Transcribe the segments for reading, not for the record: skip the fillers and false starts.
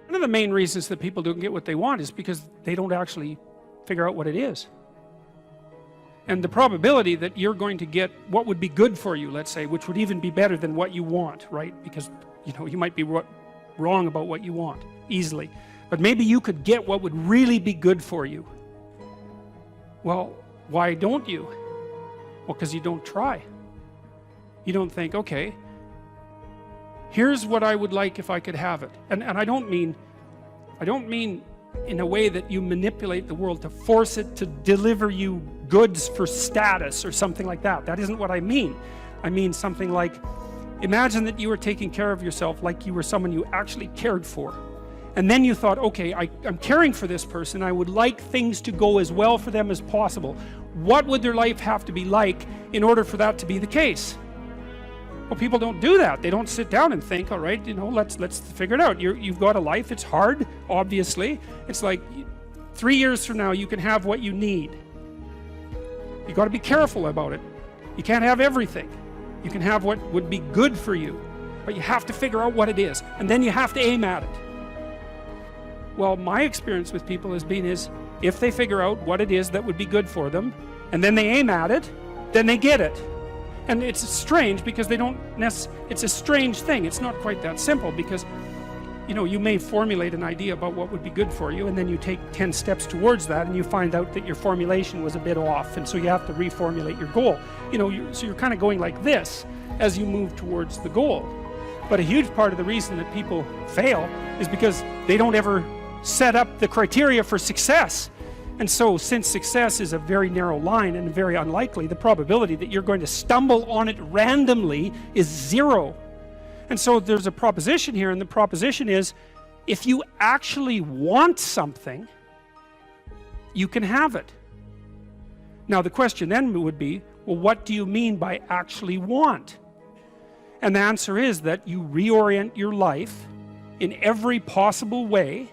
One of the main reasons that people don't get what they want is because they don't actually figure out what it is. And the probability that you're going to get what would be good for you, let's say, which would even be better than what you want, right? Because, you know, you might be wrong about what you want easily, but maybe you could get what would really be good for you. Well, why don't you? Well, because you don't try. You don't think, okay, here's what I would like if I could have it. And I don't mean in a way that you manipulate the world to force it to deliver you goods for status or something like that. That isn't what I mean. I mean something like, imagine that you were taking care of yourself like you were someone you actually cared for. And then you thought, okay, I'm caring for this person. I would like things to go as well for them as possible. What would their life have to be like in order for that to be the case? Well, people don't do that. They don't sit down and think, all right, you know, let's figure it out. You've got a life. It's hard, obviously. It's like 3 years from now, you can have what you need. You got to be careful about it. You can't have everything. You can have what would be good for you, but you have to figure out what it is, and then you have to aim at it. Well, my experience with people has been if they figure out what it is that would be good for them, and then they aim at it, then they get it. And it's strange because they don't it's a strange thing. It's not quite that simple because, you know, you may formulate an idea about what would be good for you, and then you take 10 steps towards that, and you find out that your formulation was a bit off, and so you have to reformulate your goal. You know, so you're kind of going like this as you move towards the goal. But a huge part of the reason that people fail is because they don't ever set up the criteria for success. And so, since success is a very narrow line and very unlikely, the probability that you're going to stumble on it randomly is 0. And so there's a proposition here, and the proposition is, if you actually want something, you can have it. Now the question then would be, well, what do you mean by actually want? And the answer is that you reorient your life in every possible way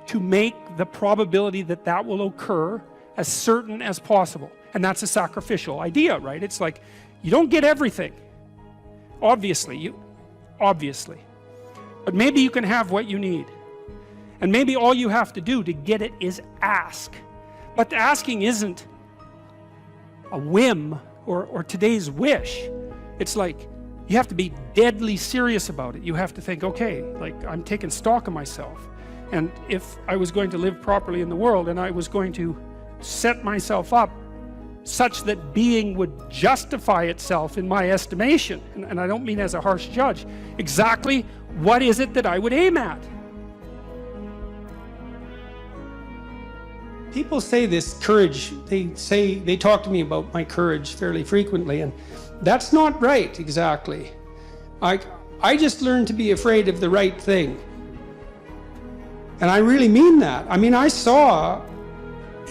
to make the probability that that will occur as certain as possible. And that's a sacrificial idea, right? It's like, you don't get everything, obviously, but maybe you can have what you need, and maybe all you have to do to get it is ask. But asking isn't a whim or today's wish. It's like, you have to be deadly serious about it. You have to think, okay, like, I'm taking stock of myself, and if I was going to live properly in the world, and I was going to set myself up such that being would justify itself in my estimation, and I don't mean as a harsh judge, exactly what is it that I would aim at? People say this courage, they talk to me about my courage fairly frequently, and that's not right exactly. I just learned to be afraid of the right thing. And I really mean that. I mean, I saw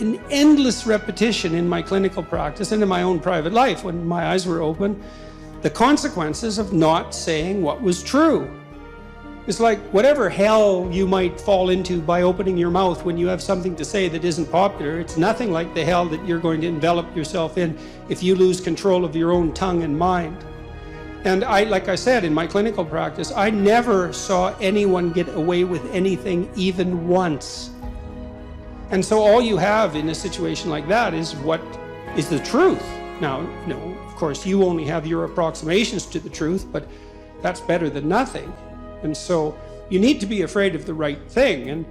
an endless repetition in my clinical practice and in my own private life, when my eyes were open, the consequences of not saying what was true. It's like, whatever hell you might fall into by opening your mouth when you have something to say that isn't popular, it's nothing like the hell that you're going to envelop yourself in if you lose control of your own tongue and mind. And like I said, in my clinical practice, I never saw anyone get away with anything even once. And so all you have in a situation like that is what is the truth. Now, you know, of course, you only have your approximations to the truth, but that's better than nothing. And so you need to be afraid of the right thing, and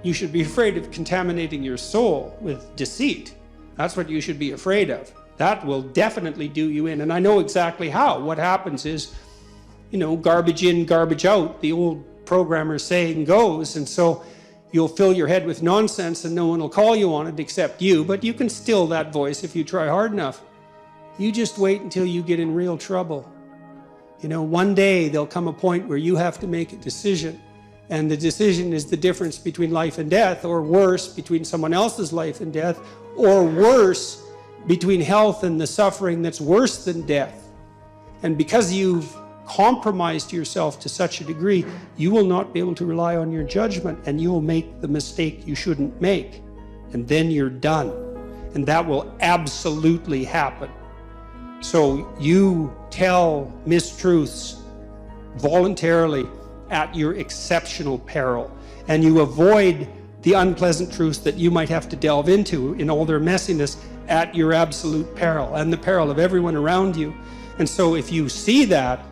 you should be afraid of contaminating your soul with deceit. That's what you should be afraid of. That will definitely do you in, and I know exactly how. What happens is, you know, garbage in, garbage out, the old programmer saying goes, and so you'll fill your head with nonsense and no one will call you on it except you, but you can still that voice if you try hard enough. You just wait until you get in real trouble. You know, one day there'll come a point where you have to make a decision, and the decision is the difference between life and death, or worse, between someone else's life and death, or worse, between health and the suffering that's worse than death. And because you've compromised yourself to such a degree, you will not be able to rely on your judgment, and you will make the mistake you shouldn't make, and then you're done. And that will absolutely happen. So you tell mistruths voluntarily at your exceptional peril, and you avoid the unpleasant truths that you might have to delve into in all their messiness at your absolute peril and the peril of everyone around you. And so if you see that,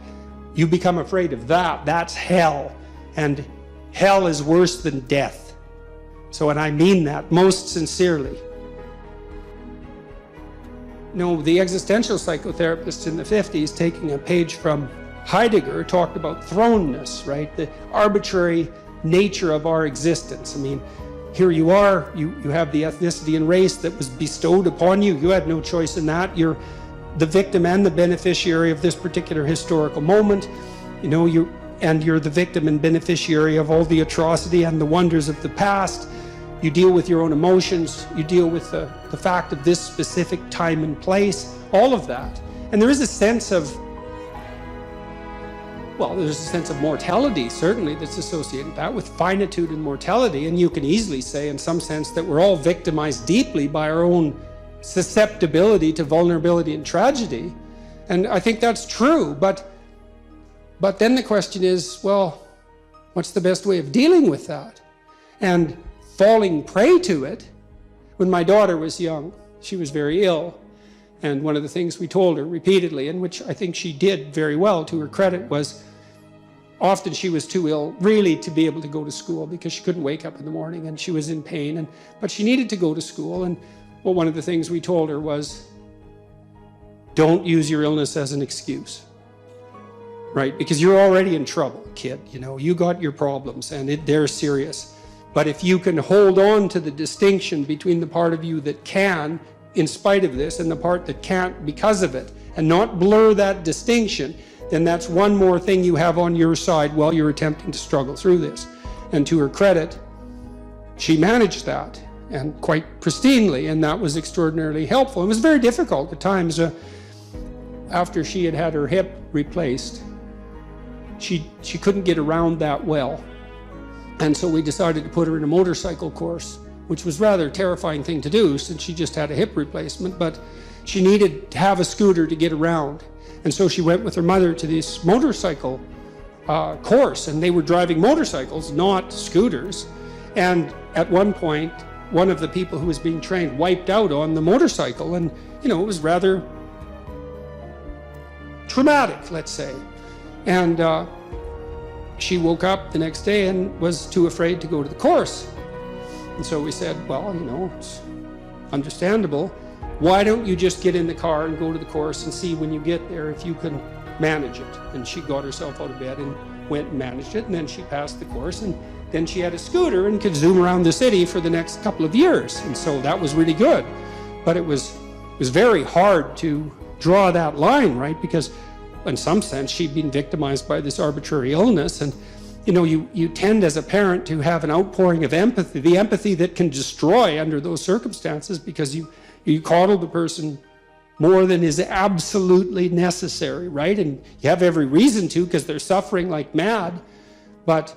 you become afraid of that. That's hell. And hell is worse than death. So, and I mean that most sincerely. The existential psychotherapist in the 50s, taking a page from Heidegger, talked about thrownness, right? The arbitrary nature of our existence. I mean, here you are, you have the ethnicity and race that was bestowed upon you. You had no choice in that. You're the victim and the beneficiary of this particular historical moment. You're the victim and beneficiary of all the atrocity and the wonders of the past. You deal with your own emotions. You deal with the fact of this specific time and place, all of that. And there is a sense of, there's a sense of mortality, certainly, that's associated with that, with finitude and mortality. And you can easily say, in some sense, that we're all victimized deeply by our own susceptibility to vulnerability and tragedy. And I think that's true. But then the question is, what's the best way of dealing with that? And falling prey to it. When my daughter was young, she was very ill. And one of the things we told her repeatedly, and which I think she did very well to her credit, was often she was too ill really to be able to go to school because she couldn't wake up in the morning and she was in pain. But she needed to go to school. And one of the things we told her was, don't use your illness as an excuse. Right? Because you're already in trouble, kid. You got your problems and they're serious. But if you can hold on to the distinction between the part of you that can, in spite of this, and the part that can't because of it, and not blur that distinction, then that's one more thing you have on your side while you're attempting to struggle through this. And to her credit, she managed that, and quite pristinely, and that was extraordinarily helpful. It was very difficult at times. After she had had her hip replaced, she couldn't get around that well. And so we decided to put her in a motorcycle course, which was rather a terrifying thing to do since she just had a hip replacement, but she needed to have a scooter to get around. And so she went with her mother to this motorcycle course, and they were driving motorcycles, not scooters. And at one point, one of the people who was being trained wiped out on the motorcycle, and it was rather traumatic, let's say. And she woke up the next day and was too afraid to go to the course. And so we said, it's understandable. Why don't you just get in the car and go to the course and see when you get there if you can manage it? And she got herself out of bed and went and managed it, and then she passed the course, and then she had a scooter and could zoom around the city for the next couple of years. And so that was really good. But it was very hard to draw that line, right? Because in some sense, she'd been victimized by this arbitrary illness. And, you tend as a parent to have an outpouring of empathy, the empathy that can destroy under those circumstances, because you coddle the person more than is absolutely necessary, right? And you have every reason to, because they're suffering like mad. But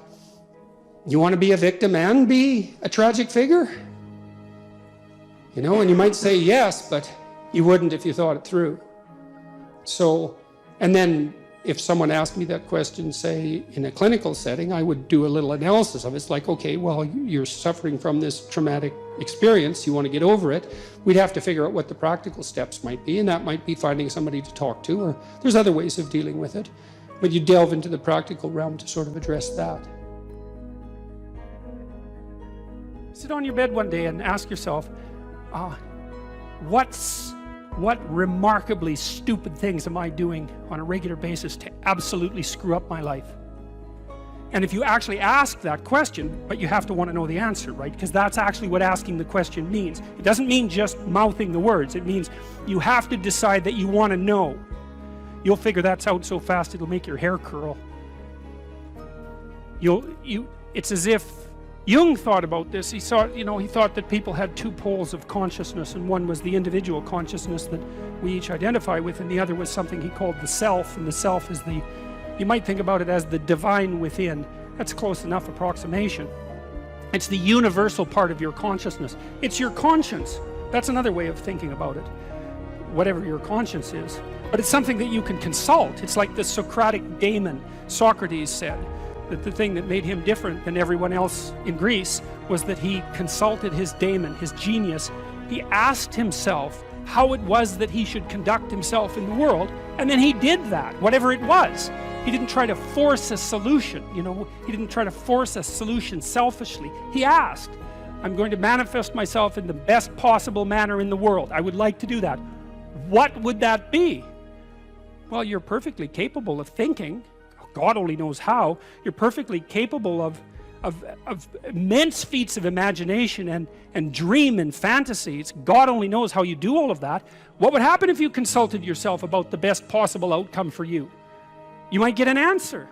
you want to be a victim and be a tragic figure? And you might say yes, but you wouldn't if you thought it through. So, and then if someone asked me that question, say, in a clinical setting, I would do a little analysis of it. It's like, okay, well, you're suffering from this traumatic experience. You want to get over it. We'd have to figure out what the practical steps might be, and that might be finding somebody to talk to, or there's other ways of dealing with it. But you delve into the practical realm to sort of address that. Sit on your bed one day and ask yourself, what remarkably stupid things am I doing on a regular basis to absolutely screw up my life? And if you actually ask that question, but you have to want to know the answer, right? Because that's actually what asking the question means. It doesn't mean just mouthing the words. It means you have to decide that you want to know. You'll figure that's out so fast it'll make your hair curl. It's as if Jung thought about this. He thought that people had two poles of consciousness, and one was the individual consciousness that we each identify with, and the other was something he called the self, and the self is you might think about it as the divine within. That's a close enough approximation. It's the universal part of your consciousness. It's your conscience. That's another way of thinking about it, whatever your conscience is. But it's something that you can consult. It's like the Socratic daemon, Socrates said. that the thing that made him different than everyone else in Greece was that he consulted his daemon, his genius. He asked himself how it was that he should conduct himself in the world, and then he did that, whatever it was. He didn't try to force a solution, you know, he didn't try to force a solution selfishly. He asked, I'm going to manifest myself in the best possible manner in the world. I would like to do that. What would that be? Well, you're perfectly capable of thinking. God only knows how. You're perfectly capable of immense feats of imagination and dream and fantasies. God only knows how you do all of that. What would happen if you consulted yourself about the best possible outcome for you? You might get an answer.